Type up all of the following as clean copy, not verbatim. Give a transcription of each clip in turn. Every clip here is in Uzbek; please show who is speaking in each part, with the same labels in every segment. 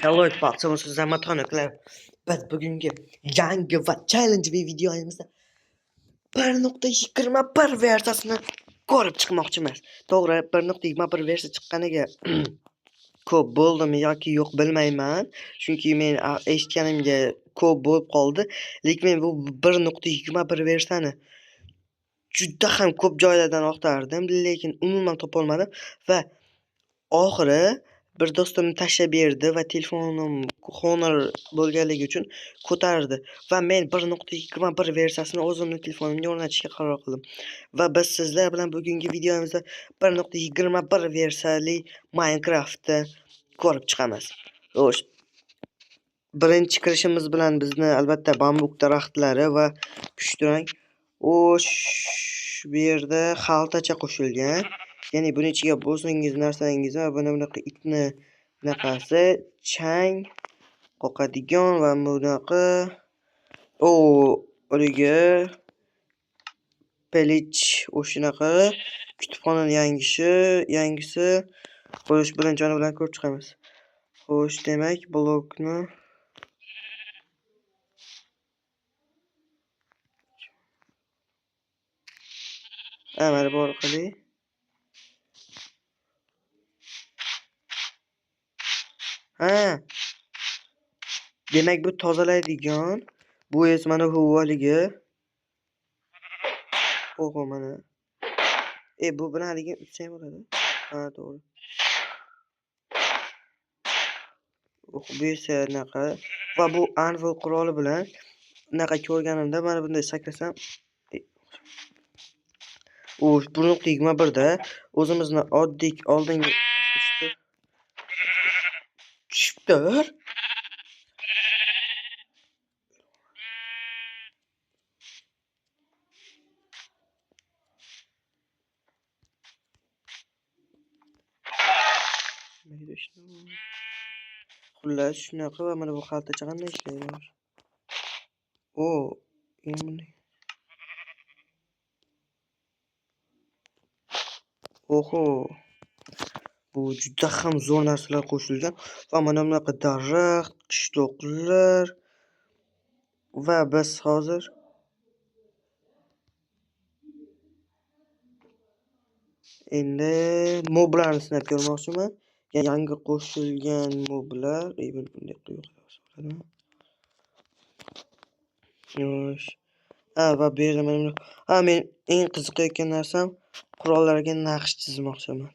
Speaker 1: Hello ittifoqchimiz Zamatxonliklar. Biz bugungi yangi va challenge videomizda 1.21 versiyasini ko'rib chiqmoqchimiz. To'g'ri, 1.21 versiya chiqqaniga ko'p bo'ldimi yoki yo'q bilmayman. Chunki men eshitganimga ko'p bo'lib qoldi. Lekin men bu 1.21 versiyani juda ham ko'p joylardan axtardim, lekin umuman topa olmadim va oxiri bir do'stim tashlab berdi va telefonim honor bo'lganligi uchun ko'tardi va men 1.21 versiyasini o'zimning telefonimga o'rnatishga qaror qildim. Va biz sizlar bilan bugungi videomizda 1.21 versiyali Minecraftni ko'rib chiqamiz. Xo'sh, birinchi kirishimiz bilan bizni albatta bambuk daraxtlari va pushtirang. Bu yerda xaltacha qo'shilgan. Ya'ni buni ichiga bo'lsangiz narsangiz va bunaqa itni bunaqasi chang qoqadigan va bunaqa o'rigi pelich o'shanaqa kutubxonaning yangisi qo'yish birinchi ona bilan ko'rib chiqamiz. Xo'sh, demak blokni mana bu orqali demak bu tozalaydigan, bu esa mana bu haligi. Oho, mana. Bu bilan haligi utsang bo'ladi. Ha, to'g'ri. Bu esa anaqa va bu anvil quroli bilan anaqa ko'rganimda mana bunday sakrasam 1.21 da o'zimizni oddiy oldingi tushibdir. Xullas shunaqa va mana bu xaltacha qanday ishlaydi? Endi oho, bu juda ham zo'r narsalar qo'shilgan va mana bunaqa daraxt, qishloqlar va biz hozir endi moblarni sinab ko'rmoqchiman. Yangi qo'shilgan moblar, bunday qo'yib Yo'sh. Va bu yerda men eng qiziqayotgan narsam qurollarga naqsh chizmoqchiman.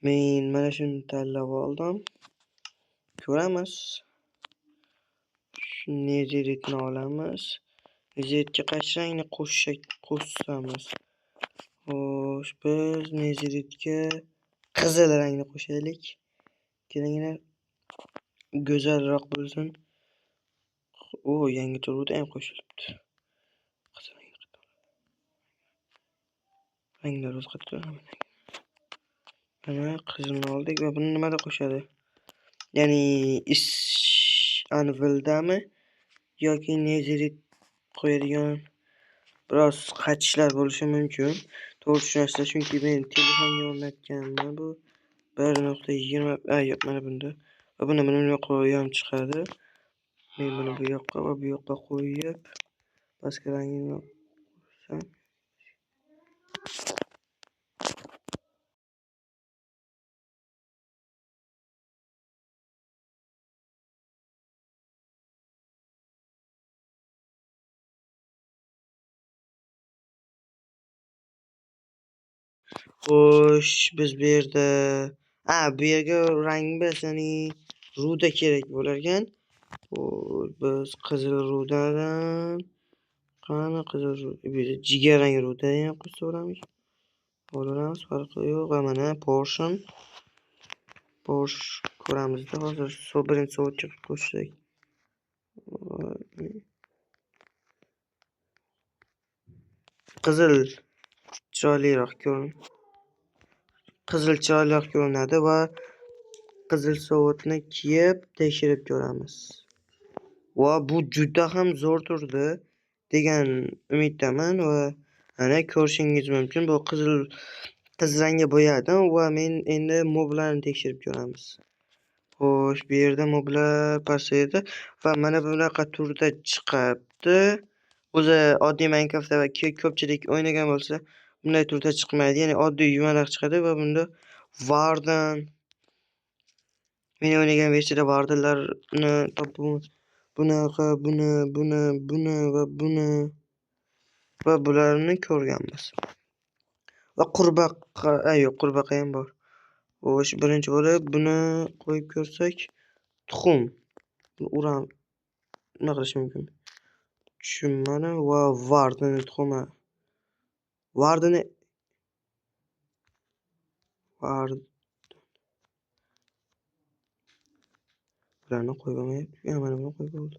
Speaker 1: Men mana shuni tanlab oldim. Ko'ramiz. Neziritni olamiz. Neziritga qaysi rangni qo'shsamiz? Xo'sh, biz neziritga qizil rangni qo'shaylik. Kelinglar. Go'zalroq bo'lsin. Yangi turda ham qo'shilibdi. Ranglar o'zgardi. Mana qizilni oldik va buni nimada qo'shadi? Ya'ni anvildami yoki nezirit qo'yadigan biroz qachishlar bo'lishi mumkin. To'g'ri tushunasizlar, chunki men telefonga o'rnatganman bu 1.20 yo'q, mana bunda. Va buni bu yoqqa ham chiqadi. Men buni bu yoqqa va bu yoqqa qo'yib boshqa rangini qo'ysam. Xo'sh, biz bu yerda bu yerga rang ya'ni ruda kerak bo'lar ekan. Biz qizil rudadan qani qizil ruda, bu yerda jigarrang rudani ham qo'shsa bo'ladimi? Olamiz, farqi yo'q. Va mana Porsche ko'ramizda hozir birinchi soatga qo'shsak. Qizil chiroyliroq ko'rinadi va qizil soatni kiyib tekshirib ko'ramiz. Va bu juda ham zo'r turdi degan umiddaman va ana ko'rishingiz mumkin. Bu qizil rangga bo'yadim va men endi moblarni tekshirib ko'ramiz. Xo'sh, bu yerda moblar pasaydi va mana bunaqa turda chiqibdi. O'zi oddiy Minecraftda va ko'pchilik o'ynagan bo'lsa, bunday turda chiqmaydi. Ya'ni oddiy yumaloq chiqadi va bunda Warden men o'ynagan versiyada Wardenlarni topib bunaqa, buni va bularni ko'rganmiz. Va qurbaqa, yo'q, qurbaqa ham bor. Xo'sh, birinchi bo'lib buni qo'yib ko'rsak, tuxum. Uram nima qilish mumkin? Tushunmadim. Va Warden tuxumi. Warden bularni qo'yib olmayapti. Mana buni qo'yib oldi.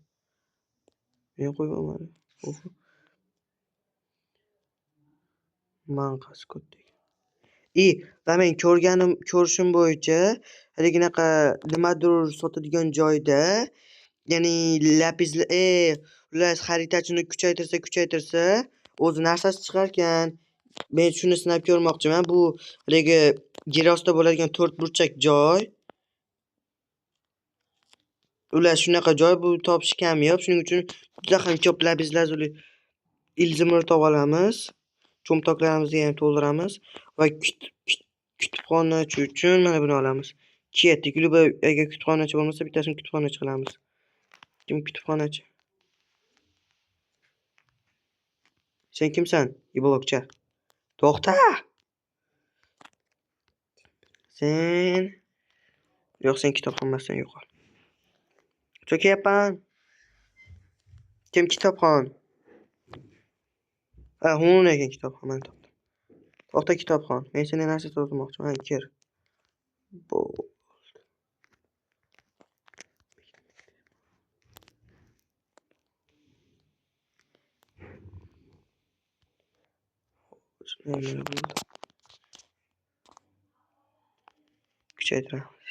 Speaker 1: Men qo'yib olmadim. Manqas ko'tdik. Va men ko'rishim bo'yicha haliginaqa nimadir sotadigan joyda, ya'ni lapislar, ular xaritachini kuchaytirsa, o'zi narsasi chiqarkan. Men shuni sinab ko'rmoqchiman. Bu haligi yer ostida bo'ladigan 4 burchak joy. Ular shunaqa joy bu topish kamyob. Shuning uchun juda ham ko'p lapislar ilzimini topolamiz. Cho'mtoqlarimizni ham to'ldiramiz va kutubxonachi uchun mana buni olamiz. Ketdik. Agar kutubxonachi bo'lmasa, bittasini kutubxonachi qilamiz. Kim kutubxonachi? Sen kimsan? Iblokcha. To'xta. Yo'q, sen kitobxonmasdan yo'qol. Cho'kayapman. Kim kitobxon? Hun ekan kitobxon, men topdim. To'xta kitobxon. Men seni narsa sotmoqchiman, kir. Kuchaytiramiz.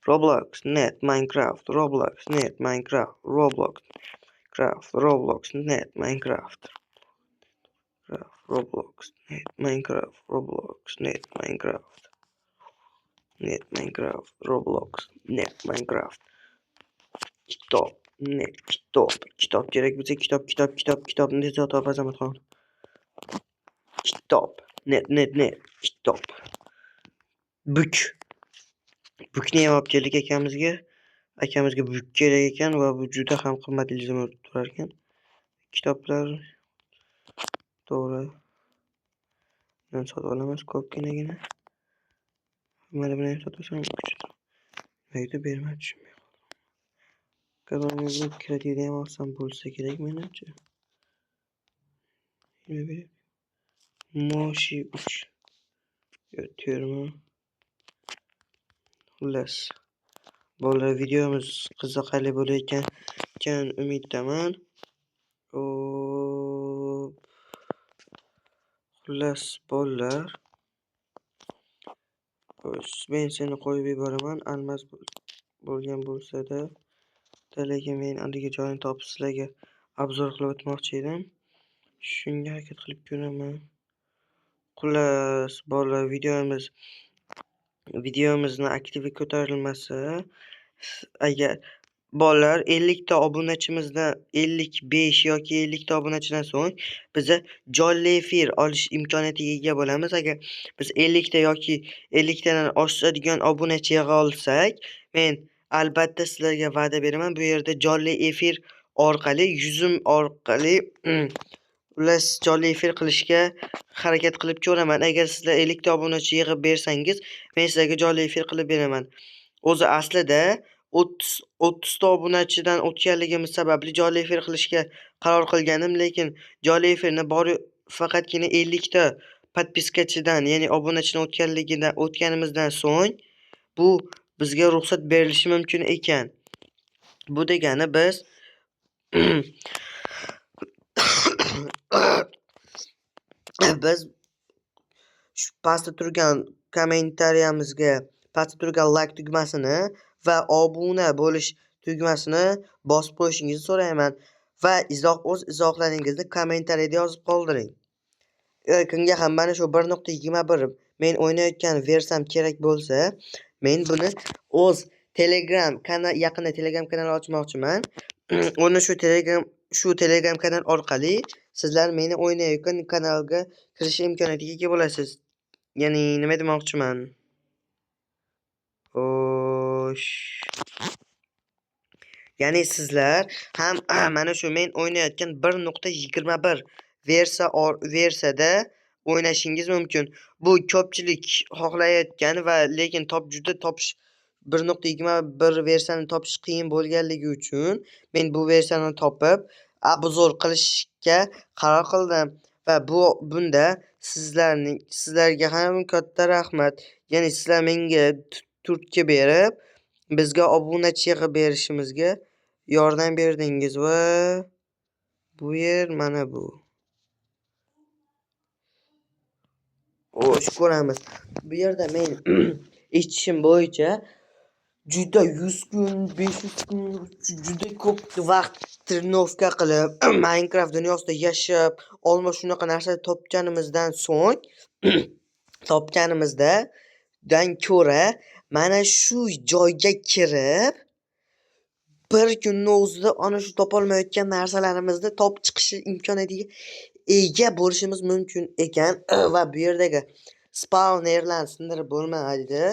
Speaker 1: Roblox, net, Minecraft, Roblox, net, Minecraft, Roblox, net, Minecraft. Roblox, net, Minecraft, Roblox, net, Minecraft. Net, Minecraft, Roblox, net, Minecraft. Kitob, net, kitob kerak bo'lsa, kitobni tezda topasan, Azamatxon. Kitob, net, kitob. Bukni ham olib keldik akamizga. Akamizga buk kerak ekan va bu juda ham qimmat ilzim turar ekan. Kitoblar to'g'ri. Men sotib olamiz ko'pgina. Mana buni ham sotasam kuchli. Nega bermay tushunmay qoldim. Qadamimni kreditga ham olsam bo'lsa kerak menimcha. Nima beradi? Moshi 3. Terma. Xullas. Bolalar, videomiz qiziqarli bo'layotgan umiddaman. Xullas bolalar. Men seni qo'yib yuboraman. Almas bo'lgan bo'lsa-da, lekin men andagi joyini topib sizlarga obzor qilib o'tmoqchi edim. Shunga harakat qilib ko'raman. Xullas bolalar, videomizni aktivlik ko'tarilmasa, agar bolalar 50 ta obunachimizdan 55 yoki 50 ta obunachidan so'ng biza jonli efir olish imkoniyatiga ega bo'lamiz. Agar biz 50 ta yoki 50 tadan oshadigan obunachi yig'a olsak, men albatta sizlarga va'da beraman, bu yerda jonli efir orqali, yuzim orqali ular jonli efir qilishga harakat qilib ko'raman. Agar sizlar 50 ta obunachi yig'ib bersangiz, men sizlarga jonli efir qilib beraman. O'zi aslida 30 ta obunachidan o'tganligimiz sababli jonli efir qilishga qaror qilganim, lekin jonli efirni faqatgina 50 ta podpiskachidan, ya'ni obunachidan o'tganimizdan so'ng bu bizga ruxsat berilishi mumkin ekan. Bu degani biz shu pastda turgan kommentariyamizga, pastda turgan like tugmasini va obuna bo'lish tugmasini bosib qo'yishingizni so'rayman va o'z izohlaringizni kommentariyada yozib qoldiring. Kimga ham mana shu 1.21 men o'ynayotgan versiyam kerak bo'lsa, men buni o'z Telegram kanal yaqinda Telegram kanal ochmoqchiman. Uni shu Telegram kanal orqali sizlar meni o'ynayotgan kanalga kirish imkoniyatiga ega bo'lasiz. Ya'ni nima demoqchiman? Xo'sh. Ya'ni sizlar ham mana shu men o'ynayotgan 1.21 versiyada o'ynashingiz mumkin. Bu ko'pchilik xohlayotgan va lekin juda topish 1.21 versiyani topish qiyin bo'lganligi uchun men bu versiyani topib obzor qilishga qaror qildim va bunda sizlarga ham katta rahmat. Ya'ni sizlar menga turtki berib, bizga obunachi yig'ib berishimizga yordam berdingiz va bu yer mana bu. Xo'sh, ko'ramiz. Bu yerda men eshitishim bo'yicha juda 100 kun, 500 kun juda ko'p vaqt trenovka qilib Minecraft dunyosida yashab, olma shunaqa narsa topganimizdan ko'ra mana shu joyga kirib bir kunning o'zida ana shu topolmayotgan narsalarimizni topib chiqish imkoniyatiga ega bo'lishimiz mumkin ekan va bu yerdagi spawnerlarni sindirib bo'lmaydi.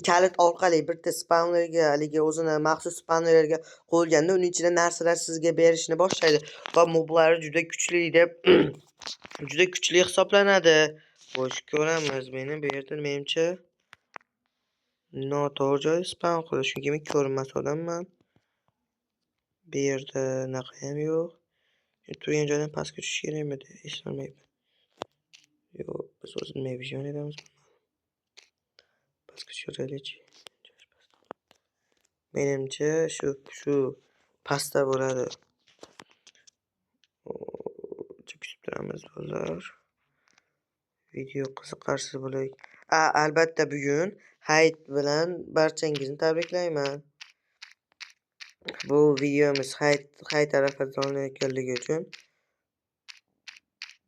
Speaker 1: Kalit orqali bitta spawnerga haligi o'zini maxsus spawnerga qo'yilganda uning ichida narsalar sizga berishni boshlaydi va moblari juda kuchli deb juda kuchli hisoblanadi. Xo'sh, ko'ramiz. Meni bu yerda menimcha noto'g'ri joy spawn qildi, chunki men ko'rinmas odamman. Bu yerda naqa ham yo'q. Turgan joydan pastga tushish kerakmidi? Eslamayman. Yo'q, biz o'zimiz nima vision edamiz? Pastga tushiraylikchi. Menimcha shu pastda bo'ladi. Kutib turamiz bozor. Video qiziqarsiz bo'ladi. Albatta bugun Hayit bilan barchangizni tabriklayman. Bu videomiz Hayit arafasida olinayotganligi uchun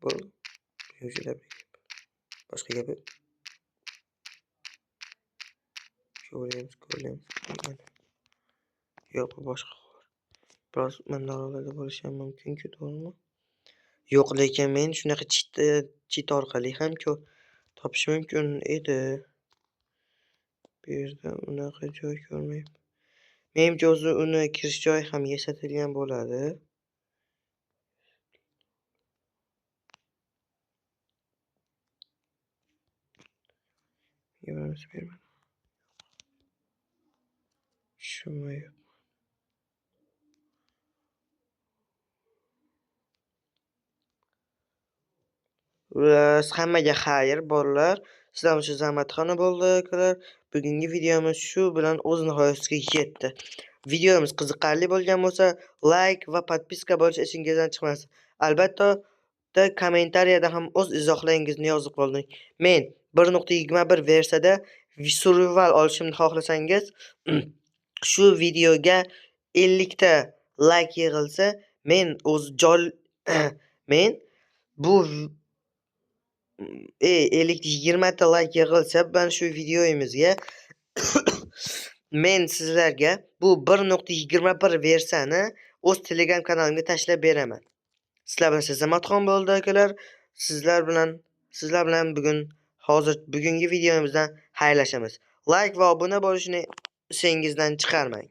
Speaker 1: bu boshqa gap yo'q. Ko'ramiz. Yo'q, bu boshqa. Biroz norozi bo'lishi ham mumkin-ku, to'g'rimi? Yo'q, lekin men shunaqa cheat orqali ham topish mumkin edi. Bu yerda unaqa joy ko'rmayapman. Menimcha o'zi uni kirish joyi ham yasatilgan bo'ladi. Tushunmayapman. Hammaga xayr, bolalar. Sizlar uchun zahmatxona bo'ldi, akalar. Bugungi videomiz shu bilan o'z nihoyasiga yetdi. Videomiz qiziqarli bo'lgan bo'lsa, like va podpiska bo'lish esingizdan chiqmasin. Albatta, kommentariyada ham o'z izohlaringizni yozib qolding. Men 1.21 versiyada survival olishimni xohlasangiz, shu videoga 50 ta like yig'ilsa, men bu 20 ta like yig'ilsa, ben shu videomizga men sizlarga bu 1.21 versiyani o'z Telegram kanalimga tashlab beraman. Sizlar bilan Zamatxon bo'ldi, akalar. Sizlar bilan bugungi videomizdan xayrlashamiz. Like va obuna bo'lishni esingizdan chiqarmang.